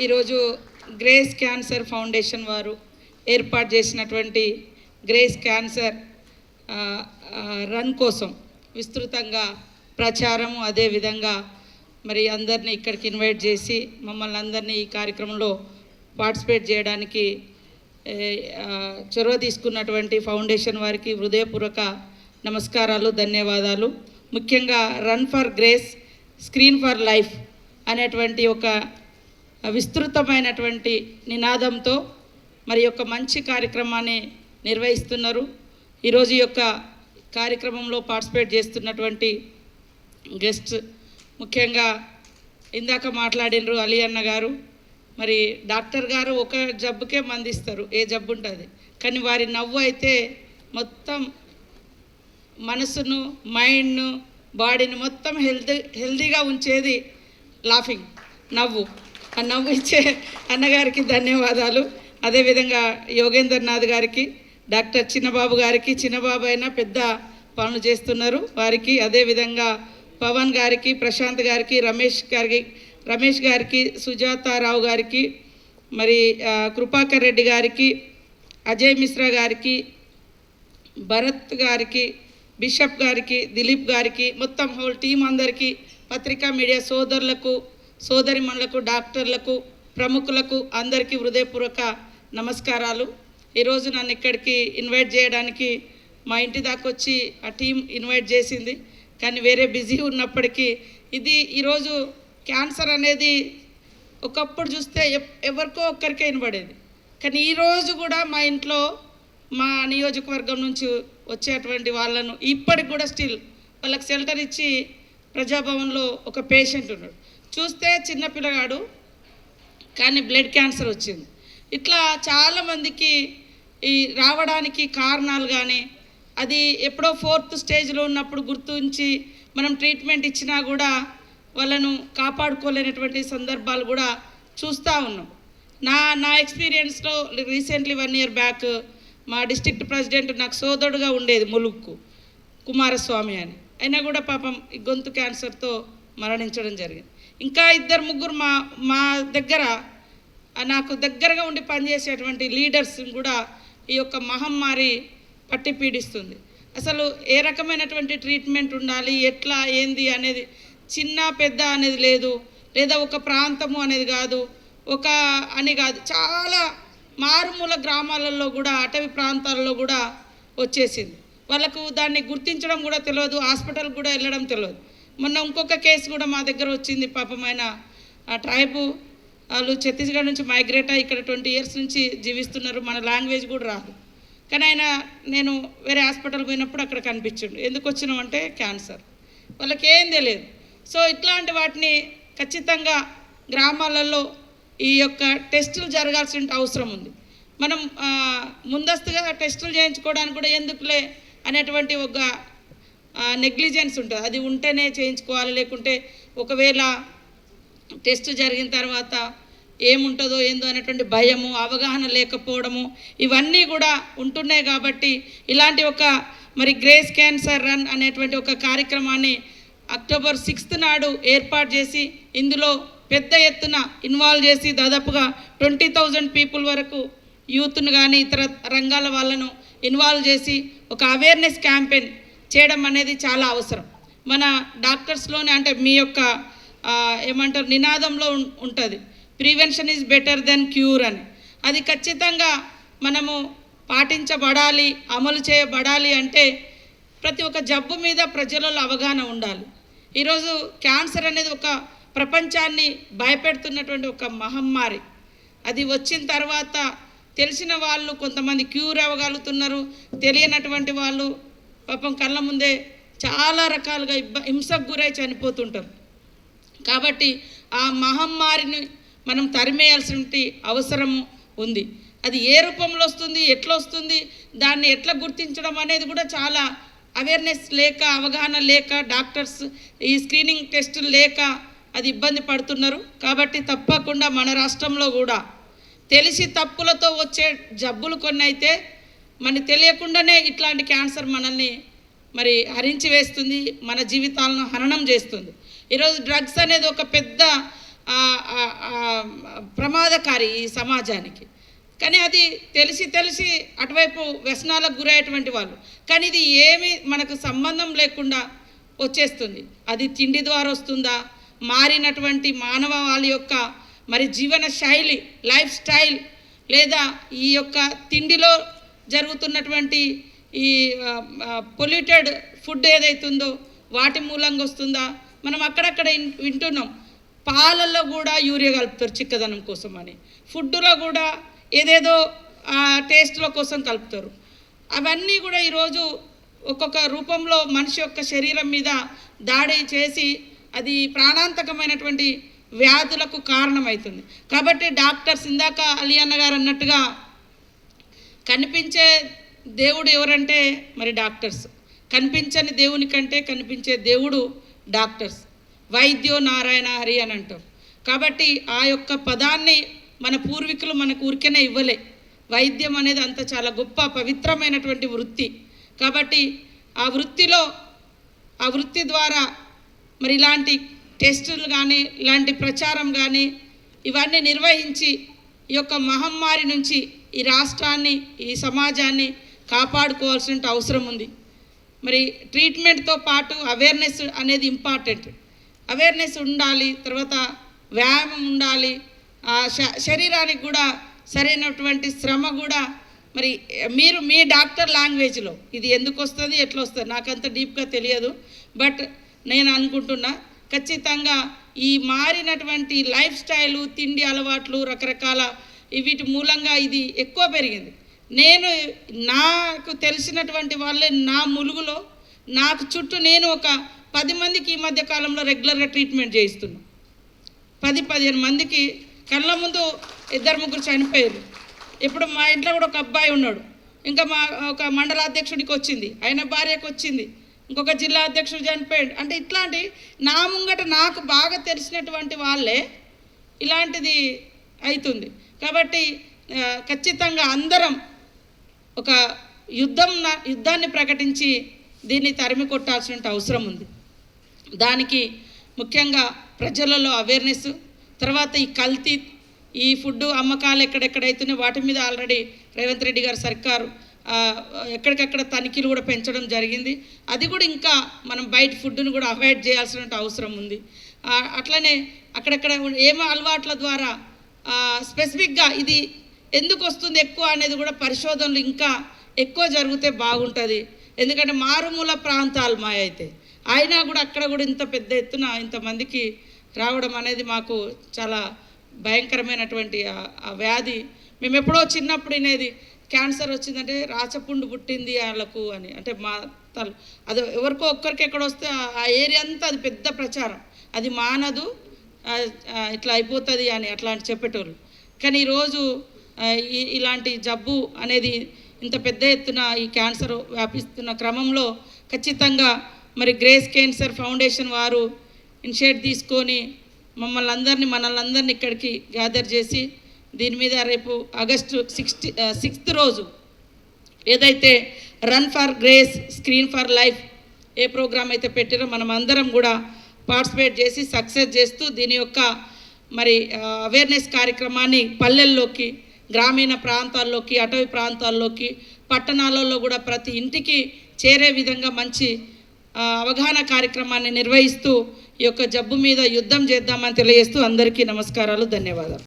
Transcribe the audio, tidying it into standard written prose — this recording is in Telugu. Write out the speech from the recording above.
ఈరోజు గ్రేస్ క్యాన్సర్ ఫౌండేషన్ వారు ఏర్పాటు చేసినటువంటి గ్రేస్ క్యాన్సర్ రన్ కోసం విస్తృతంగా ప్రచారం, అదేవిధంగా మరి అందరినీ ఇక్కడికి ఇన్వైట్ చేసి మమ్మల్ని అందరినీ ఈ కార్యక్రమంలో పార్టిసిపేట్ చేయడానికి చొరవ తీసుకున్నటువంటి ఫౌండేషన్ వారికి హృదయపూర్వక నమస్కారాలు, ధన్యవాదాలు. ముఖ్యంగా run for grace, screen for life అనేటువంటి ఒక విస్తృతమైనటువంటి నినాదంతో మరి యొక్క మంచి కార్యక్రమాన్ని నిర్వహిస్తున్నారు. ఈరోజు యొక్క కార్యక్రమంలో పార్టిసిపేట్ చేస్తున్నటువంటి గెస్ట్, ముఖ్యంగా ఇందాక మాట్లాడినరు అలీ అన్న గారు. మరి డాక్టర్ గారు ఒక జబ్బుకే మందిస్తారు, ఏ జబ్బు ఉంటుంది, కానీ వారి నవ్వు అయితే మొత్తం మనసును, మైండ్ను, బాడీని మొత్తం హెల్తీగా ఉంచేది లాఫింగ్, నవ్వు. ఆ నవ్వు ఇచ్చే అన్నగారికి ధన్యవాదాలు. అదేవిధంగా యోగేంద్రనాథ్ గారికి, డాక్టర్ చిన్నబాబు గారికి, చిన్నబాబు అయినా పెద్ద పనులు చేస్తున్నారు వారికి, అదేవిధంగా పవన్ గారికి, ప్రశాంత్ గారికి, రమేష్ గారికి, సుజాతారావు గారికి, మరి కృపాకర్ రెడ్డి గారికి, అజయ్ మిశ్రా గారికి, భరత్ గారికి, బిషప్ గారికి, దిలీప్ గారికి, మొత్తం హోల్ టీం అందరికీ, పత్రికా మీడియా సోదరులకు, సోదరిమణులకు, డాక్టర్లకు, ప్రముఖులకు అందరికీ హృదయపూర్వక నమస్కారాలు. ఈరోజు నన్ను ఇక్కడికి ఇన్వైట్ చేయడానికి మా ఇంటి దాకా వచ్చి ఆ టీం ఇన్వైట్ చేసింది, కానీ వేరే బిజీ ఉన్నప్పటికీ ఇది ఈరోజు క్యాన్సర్ అనేది ఒకప్పుడు చూస్తే ఎవరికో ఒక్కరికే వినబడేది, కానీ ఈరోజు కూడా మా ఇంట్లో మా నియోజకవర్గం నుంచి వచ్చేటువంటి వాళ్ళను ఇప్పటికి కూడా స్టిల్ వాళ్ళకి షెల్టర్ ఇచ్చి ప్రజాభవన్లో ఒక పేషెంట్ ఉన్నాడు, చూస్తే చిన్న పిల్లగాడు కానీ బ్లడ్ క్యాన్సర్ వచ్చింది. ఇట్లా చాలామందికి ఈ రావడానికి కారణాలు, కానీ అది ఎప్పుడో 4th స్టేజ్లో ఉన్నప్పుడు గుర్తుంచి మనం ట్రీట్మెంట్ ఇచ్చినా కూడా వాళ్ళను కాపాడుకోలేనటువంటి సందర్భాలు కూడా చూస్తూ ఉన్నాం. నా ఎక్స్పీరియన్స్లో రీసెంట్లీ 1 year బ్యాక్ మా డిస్ట్రిక్ట్ ప్రెసిడెంట్ నాకు సోదరుడుగా ఉండేది, ములుక్కు కుమారస్వామి అని, అయినా కూడా పాపం గొంతు క్యాన్సర్తో మరణించడం జరిగింది. ఇంకా 2-3 మా దగ్గర నాకు దగ్గరగా ఉండి పనిచేసేటువంటి లీడర్స్ కూడా ఈ యొక్క మహమ్మారి పట్టి పీడిస్తుంది. అసలు ఏ రకమైనటువంటి ట్రీట్మెంట్ ఉండాలి, ఎట్లా ఏంది అనేది, చిన్న పెద్ద అనేది లేదు, లేదా ఒక ప్రాంతము అనేది కాదు, అని కాదు, చాలా మారుమూల గ్రామాలలో కూడా, అటవీ ప్రాంతాలలో కూడా వచ్చేసింది. వాళ్ళకు దాన్ని గుర్తించడం కూడా తెలియదు, హాస్పిటల్ కూడా వెళ్ళడం తెలియదు. మొన్న ఇంకొక కేసు కూడా మా దగ్గర వచ్చింది. పాపం ఆయన ఆ ట్రైబు వాళ్ళు ఛత్తీస్గఢ్ నుంచి మైగ్రేట్ అయ్యి ఇక్కడ 20 years నుంచి జీవిస్తున్నారు, మన లాంగ్వేజ్ కూడా రాదు, కానీ నేను వేరే హాస్పిటల్ పోయినప్పుడు అక్కడ కనిపించిండు. ఎందుకు వచ్చినామంటే క్యాన్సర్, వాళ్ళకి ఏం తెలియదు. సో ఇట్లాంటి వాటిని ఖచ్చితంగా గ్రామాలలో ఈ యొక్క టెస్టులు జరగాల్సిన అవసరం ఉంది. మనం ముందస్తుగా టెస్టులు చేయించుకోవడానికి కూడా ఎందుకులే అనేటువంటి ఒక నెగ్లిజెన్స్ ఉంటుంది, అది ఉంటేనే చేయించుకోవాలి, లేకుంటే ఒకవేళ టెస్ట్ జరిగిన తర్వాత ఏముంటుందో ఏందో అనేటువంటి భయము, అవగాహన లేకపోవడము, ఇవన్నీ కూడా ఉంటున్నాయి. కాబట్టి ఇలాంటి ఒక మరి గ్రేస్ క్యాన్సర్ రన్ అనేటువంటి ఒక కార్యక్రమాన్ని October 6th నాడు ఏర్పాటు చేసి ఇందులో పెద్ద ఎత్తున ఇన్వాల్వ్ చేసి దాదాపుగా 20,000 పీపుల్ వరకు యూత్ను కానీ ఇతర రంగాల వాళ్ళను ఇన్వాల్వ్ చేసి ఒక అవేర్నెస్ క్యాంపెయిన్ చేయడం అనేది చాలా అవసరం. మన డాక్టర్స్లోనే అంటే మీ యొక్క ఏమంటారు నినాదంలో ఉంటుంది, prevention is better than cure అని. అది ఖచ్చితంగా మనము పాటించబడాలి, అమలు చేయబడాలి. అంటే ప్రతి ఒక్క జబ్బు మీద ప్రజలలో అవగాహన ఉండాలి. ఈరోజు క్యాన్సర్ అనేది ఒక ప్రపంచాన్ని భయపెడుతున్నటువంటి ఒక మహమ్మారి. అది వచ్చిన తర్వాత తెలిసిన వాళ్ళు కొంతమంది క్యూర్ అవ్వగలుగుతున్నారు, తెలియనటువంటి వాళ్ళు పాపం కళ్ళ ముందే చాలా రకాలుగా హింసకు గురై చనిపోతుంటారు. కాబట్టి ఆ మహమ్మారిని మనం తరిమేయాల్సిన అవసరము ఉంది. అది ఏ రూపంలో వస్తుంది, ఎట్లా వస్తుంది, దాన్ని ఎట్లా గుర్తించడం అనేది కూడా చాలా అవేర్నెస్ లేక, అవగాహన లేక, డాక్టర్స్ ఈ స్క్రీనింగ్ టెస్టులు లేక అది ఇబ్బంది పడుతున్నారు. కాబట్టి తప్పకుండా మన రాష్ట్రంలో కూడా తెలిసి తప్పులతో వచ్చే జబ్బులు కొన్ని అయితే మనకి తెలియకుండానే ఇట్లాంటి క్యాన్సర్ మనల్ని మరి హరించి వేస్తుంది, మన జీవితాలను హననం చేస్తుంది. ఈరోజు డ్రగ్స్ అనేది ఒక పెద్ద ప్రమాదకారి ఈ సమాజానికి. కానీ అది తెలిసి అటువైపు వ్యసనాలకు గురయ్యేటువంటి వాళ్ళు. కానీ ఇది ఏమి మనకు సంబంధం లేకుండా వచ్చేస్తుంది. అది తిండి ద్వారా వస్తుందా, మారినటువంటి మానవ వాళ్ళ యొక్క మరి జీవన శైలి, లైఫ్ స్టైల్, లేదా ఈ యొక్క తిండిలో జరుగుతున్నటువంటి ఈ పొల్యూటెడ్ ఫుడ్ ఏదైతుందో వాటి మూలంగా వస్తుందా. మనం అక్కడక్కడ వింటున్నాం, పాలల్లో కూడా యూరియా కలుపుతారు చిక్కదనం కోసం అని, ఫుడ్లో కూడా ఏదేదో టేస్ట్ల కోసం కలుపుతారు. అవన్నీ కూడా ఈరోజు ఒక్కొక్క రూపంలో మనిషి యొక్క శరీరం మీద దాడి చేసి అది ప్రాణాంతకమైనటువంటి వ్యాధులకు కారణమవుతుంది. కాబట్టి డాక్టర్స్, ఇందాక అలీ అన్న గారు అన్నట్టుగా, కనిపించే దేవుడు ఎవరంటే మరి డాక్టర్స్. కనిపించని దేవుని కంటే కనిపించే దేవుడు డాక్టర్స్. వైద్యో నారాయణ హరి అని అంటాం. కాబట్టి ఆ యొక్క పదాన్ని మన పూర్వీకులు మనకు ఊరికనే ఇవ్వలే. వైద్యం అనేది అంత చాలా గొప్ప పవిత్రమైనటువంటి వృత్తి. కాబట్టి ఆ వృత్తి ద్వారా మరి ఇలాంటి టెస్టులు కానీ, ఇలాంటి ప్రచారం కానీ ఇవన్నీ నిర్వహించి ఈ యొక్క మహమ్మారి నుంచి ఈ రాష్ట్రాన్ని, ఈ సమాజాన్ని కాపాడుకోవాల్సిన అవసరం ఉంది. మరి ట్రీట్మెంట్తో పాటు అవేర్నెస్ అనేది ఇంపార్టెంట్. అవేర్నెస్ ఉండాలి, తర్వాత వ్యాయామం ఉండాలి, శరీరానికి కూడా సరైనటువంటి శ్రమ కూడా. మరి మీరు మీ డాక్టర్ లాంగ్వేజ్లో ఇది ఎందుకు వస్తుంది, ఎట్లా వస్తుంది నాకంత డీప్గా తెలియదు. బట్ నేను అనుకుంటున్నా ఖచ్చితంగా ఈ మారినటువంటి లైఫ్ స్టైలు, తిండి అలవాట్లు, రకరకాల వీటి మూలంగా ఇది ఎక్కువ పెరిగింది. నాకు తెలిసినటువంటి వాళ్ళే నా ములుగులో నాకు చుట్టూ నేను ఒక 10 మందికి ఈ మధ్య కాలంలో రెగ్యులర్గా ట్రీట్మెంట్ చేయిస్తున్నాను. 10-15 మందికి. కళ్ళ ముందు 2-3 చనిపోయారు. ఇప్పుడు మా ఇంట్లో కూడా ఒక అబ్బాయి ఉన్నాడు. ఇంకా ఒక మండలాధ్యక్షుడికి వచ్చింది, ఆయన భార్యకు వచ్చింది, ఇంకొక జిల్లా అధ్యక్షుడు చనిపోయాడు. అంటే ఇట్లాంటి నా ముంగట నాకు బాగా తెలిసినటువంటి వాళ్ళే ఇలాంటిది అవుతుంది. కాబట్టి ఖచ్చితంగా అందరం ఒక యుద్ధాన్ని ప్రకటించి దీన్ని తరిమి కొట్టాల్సిన అవసరం ఉంది. దానికి ముఖ్యంగా ప్రజలలో అవేర్నెస్, తర్వాత ఈ కల్తీ, ఈ ఫుడ్ అమ్మకాలు ఎక్కడెక్కడైతున్నాయో వాటి మీద ఆల్రెడీ రేవంత్ రెడ్డి గారు సర్కారు ఎక్కడికక్కడ తనిఖీలు కూడా పెంచడం జరిగింది. అది కూడా ఇంకా మనం బయట ఫుడ్ను కూడా అవాయిడ్ చేయాల్సిన అవసరం ఉంది. అట్లనే అక్కడక్కడ ఏమో అలవాట్ల ద్వారా స్పెసిఫిక్గా ఇది ఎందుకు వస్తుంది ఎక్కువ అనేది కూడా పరిశోధనలు ఇంకా ఎక్కువ జరిగితే బాగుంటుంది. ఎందుకంటే మారుమూల ప్రాంతాలు మా అయితే అయినా కూడా అక్కడ కూడా ఇంత పెద్ద ఎత్తున ఇంతమందికి రావడం అనేది మాకు చాలా భయంకరమైనటువంటి ఆ వ్యాధి. మేము ఎప్పుడో చిన్నప్పుడు అనేది క్యాన్సర్ వచ్చిందంటే రాచపుండు పుట్టింది వాళ్ళకు అని, అంటే మా అది ఎవరికో ఒక్కరికి ఎక్కడ వస్తే ఆ ఏరియా అంతా అది పెద్ద ప్రచారం, అది మానదు, ఇట్లా అయిపోతుంది అని అట్లాంటి చెప్పేటోళ్ళు. కానీ ఈరోజు ఇలాంటి జబ్బు అనేది ఇంత పెద్ద ఎత్తున ఈ క్యాన్సర్ వ్యాపిస్తున్న క్రమంలో ఖచ్చితంగా మరి గ్రేస్ క్యాన్సర్ ఫౌండేషన్ వారు ఇనిషియేట్ తీసుకొని మనల్ని ఇక్కడికి గ్యాదర్ చేసి దీని మీద రేపు ఆగస్టు 6th రోజు ఏదైతే run for grace, screen for life ఏ ప్రోగ్రామ్ అయితే పెట్టారో మనం అందరం కూడా పార్టిసిపేట్ చేసి సక్సెస్ చేస్తూ దీని యొక్క మరి అవేర్నెస్ కార్యక్రమాన్ని పల్లెల్లోకి, గ్రామీణ ప్రాంతాల్లోకి, అటవీ ప్రాంతాల్లోకి, పట్టణాలలో కూడా ప్రతి ఇంటికి చేరే విధంగా మంచి అవగాహన కార్యక్రమాన్ని నిర్వహిస్తూ ఈ యొక్క జబ్బు మీద యుద్ధం చేద్దామని తెలియజేస్తూ అందరికీ నమస్కారాలు, ధన్యవాదాలు.